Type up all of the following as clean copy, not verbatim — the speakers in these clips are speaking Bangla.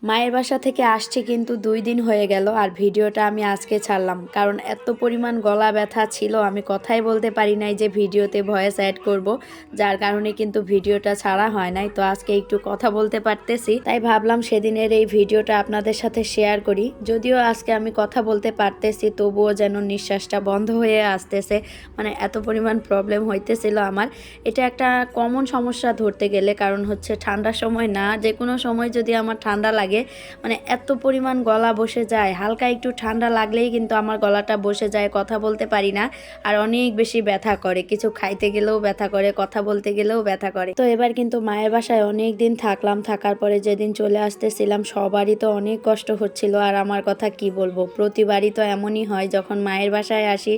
মায়ের বাসা থেকে আসছি কিন্তু 2 দিন হয়ে গেল আর ভিডিওটা আমি আজকে ছাড়লাম, কারণ এত পরিমাণ গলা ব্যথা ছিল আমি কথাই বলতে পারি নাই যে ভিডিওতে ভয়েস অ্যাড করব, যার কারণে কিন্তু ভিডিওটা ছাড়া হয় নাই। তো আজকে একটু কথা বলতে পারতেছি, তাই ভাবলাম সেদিনের এই ভিডিওটা আপনাদের সাথে শেয়ার করি। যদিও আজকে আমি কথা বলতে পারতেছি, তবুও যেন নিঃশ্বাসটা বন্ধ হয়ে আসতেছে, মানে এত পরিমাণ প্রবলেম হইতেছিল আমার। এটা একটা কমন সমস্যা ধরতে গেলে, কারণ হচ্ছে ঠান্ডার সময় না, যে কোনো সময় যদি আমার ঠান্ডা লাগে মানে এত পরিমাণ গলা বসে যায়, হালকা একটু ঠান্ডা লাগলেই কিন্তু আমার গলাটা বসে যায়, কথা বলতে পারি না। আর অনেক বেশি ব্যথা করে, কিছু খাইতে গেলেও ব্যথা করে, কথা বলতে গেলেও ব্যথা করে। তো এবার কিন্তু মায়ের বাসায় অনেক দিন থাকলাম, থাকার পরে যেদিন চলে আসতেছিলাম সবারই তো অনেক কষ্ট হচ্ছিল। আর আমার কথা কি বলবো, প্রতিবারই তো এমনই হয়, যখন মায়ের বাসায় আসি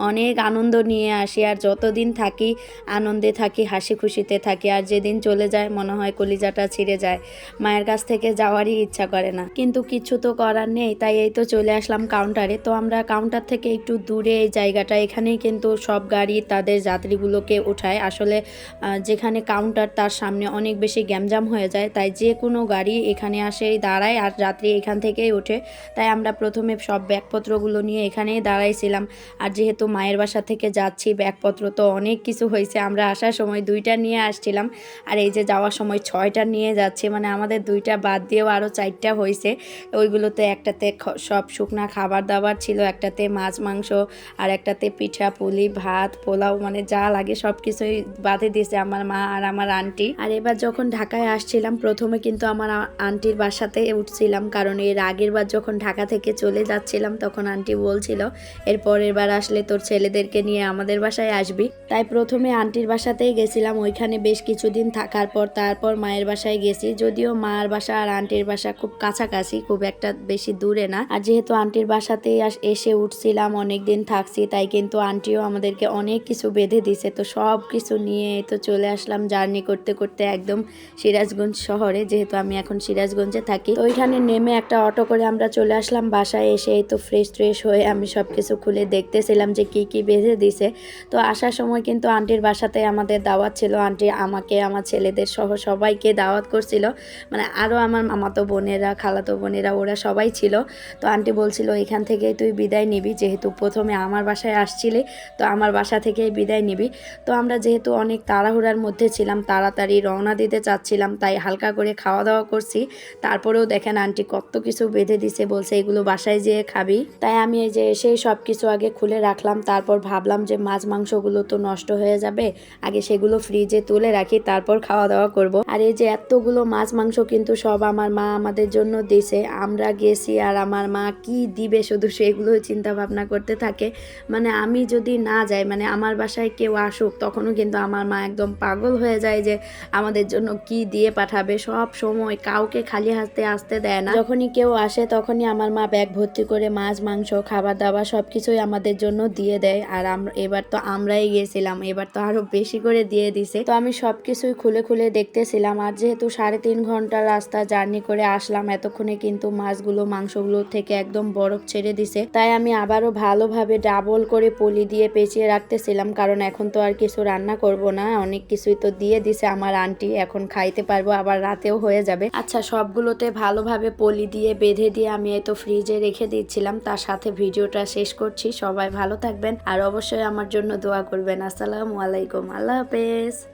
অনেক আনন্দ নিয়ে আসি, আর যতদিন থাকি আনন্দে থাকি, হাসি খুশিতে থাকি, আর যেদিন চলে যায় মনে হয় কলিজাটা ছিঁড়ে যায়, মায়ের কাছ থেকে যাওয়ারই ইচ্ছা করে না। কিন্তু কিছু তো করার নেই, তাই এই তো চলে আসলাম কাউন্টারে। তো আমরা কাউন্টার থেকে একটু দূরে এই জায়গাটা, এখানেই কিন্তু সব গাড়ি তাদের যাত্রীগুলোকে উঠায়। আসলে যেখানে কাউন্টার তার সামনে অনেক বেশি গ্যামজাম হয়ে যায়, তাই যে কোনো গাড়ি এখানে আসে দাঁড়ায় আর যাত্রী এখান থেকেই ওঠে। তাই আমরা প্রথমে সব ব্যাগপত্রগুলো নিয়ে এখানেই দাঁড়াইছিলাম। আর যেহেতু মায়ের বাসা থেকে যাচ্ছি, ব্যাগপত্র তো অনেক কিছু হয়েছে, আমরা আসার সময় 2টা নিয়ে আসছিলাম আর এই যে যাওয়ার সময় 6টা নিয়ে যাচ্ছি, মানে আমাদের 2টা বাদ দিয়েও আরও 4টা হয়েছে। ওইগুলোতে একটাতে সব শুকনা খাবার দাবার ছিল, একটাতে মাছ মাংস, আর একটাতে পিঠা পুলি ভাত পোলাও, মানে যা লাগে সব কিছুই বাদে দিয়েছে আমার মা আর আমার আন্টি। আর এবার যখন ঢাকায় আসছিলাম প্রথমে কিন্তু আমার আন্টির বাসাতে উঠছিলাম, কারণ এর আগের বার যখন ঢাকা থেকে চলে যাচ্ছিলাম তখন আন্টি বলছিল এর পরের বার আসলে তোর ছেলেদেরকে নিয়ে আমাদের বাসায় আসবি। তাই প্রথমে আন্টির বাসাতেই গেছিলাম, ওইখানে বেশ কিছুদিন থাকার পর তারপর মায়ের বাসায় গেছি। যদিও মার বাসা আর আন্টির বাসা খুব কাছাকাছি, খুব একটা বেশি দূরে না। আর যেহেতু আন্টির বাসাতেই এসে উঠছিলাম, অনেকদিন থাকছি, তাই কিন্তু আন্টিও আমাদেরকে অনেক কিছু বেঁধে দিছে। তো সব কিছু নিয়ে তো চলে আসলাম জার্নি করতে করতে একদম সিরাজগঞ্জ শহরে, যেহেতু আমি এখন সিরাজগঞ্জে থাকি। তো ওইখানে নেমে একটা অটো করে আমরা চলে আসলাম বাসায়। এসে তো ফ্রেশ হয়ে আমি সব কিছু খুলে দেখতেছিলাম যে কি কি বেঁধে দিছে। তো আসার সময় কিন্তু আন্টির বাসাতে আমাদের দাওয়াত ছিল, আন্টি আমাকে আমার ছেলেদের সহ সবাইকে দাওয়াত করছিল, মানে আরও আমার মামাতো বোনেরা খালাতো বোনেরা ওরা সবাই ছিল। তো আন্টি বলছিল এখান থেকেই তুই বিদায় নিবি, যেহেতু প্রথমে আমার বাসায় আসছিলি তো আমার বাসা থেকেই বিদায় নিবি। তো আমরা যেহেতু অনেক তাড়াহুড়ার মধ্যে ছিলাম, তাড়াতাড়ি রওনা দিতে চাচ্ছিলাম, তাই হালকা করে খাওয়া দাওয়া করছি। তারপরেও দেখেন আন্টি কত কিছু বেঁধে দিছে, বলছে এগুলো বাসায় যেয়ে খাবি। তাই আমি এই যে এসেই সব কিছু আগে খুলে রাখলাম, তারপর ভাবলাম যে মাছ মাংসগুলো তো নষ্ট হয়ে যাবে, আগে সেগুলো ফ্রিজে তুলে রাখি, তারপর খাওয়া দাওয়া করব। আর এই যে এতগুলো মাছ মাংস কিন্তু সব আমার মা আমাদের জন্য দিছে। আমরা গেছি আর আমার মা কি দিবে শুধু সেগুলোই চিন্তা ভাবনা করতে থাকে। মানে আমি যদি না যাই, মানে আমার বাসায় কেউ আসুক, তখনও কিন্তু আমার মা একদম পাগল হয়ে যায় যে আমাদের জন্য কি দিয়ে পাঠাবে। সব সময় কাউকে খালি হাতে আসতে দেয় না, যখনই কেউ আসে তখনই আমার মা ব্যাগ ভর্তি করে মাছ মাংস খাবার দাবার সব কিছুই আমাদের জন্য দিয়ে দেয়। আর এবার তো আমরাই গেছিলাম, এবার তো আরো বেশি করে দিয়ে দিছে। তো আমি সব কিছুই খুলে খুলে দেখতেছিলাম। আর যেহেতু 3.5 ঘন্টার রাস্তা জার্নি করে আসলাম, এতক্ষণে কিন্তু মাছগুলো মাংসগুলো থেকে একদম বরফ ছেড়ে দিছে। তাই আমি আবারও ভালোভাবে ডাবল করে পলি দিয়ে পেঁচিয়ে রাখতেছিলাম, কারণ এখন তো আর কিছু রান্না করব না, অনেক কিছুই তো দিয়ে দিছে আমার আন্টি, এখন খাইতে পারবো, আবার রাতেও হয়ে যাবে। আচ্ছা, সবগুলোতে ভালোভাবে পলি দিয়ে বেঁধে দিয়ে আমি এই তো ফ্রিজে রেখে দিচ্ছিলাম। তার সাথে ভিডিওটা শেষ করছি। সবাই ভালো থাকবেন আর অবশ্যই আমার জন্য দোয়া করবেন। আসসালামু আলাইকুম, আল্লাহ হাফেজ।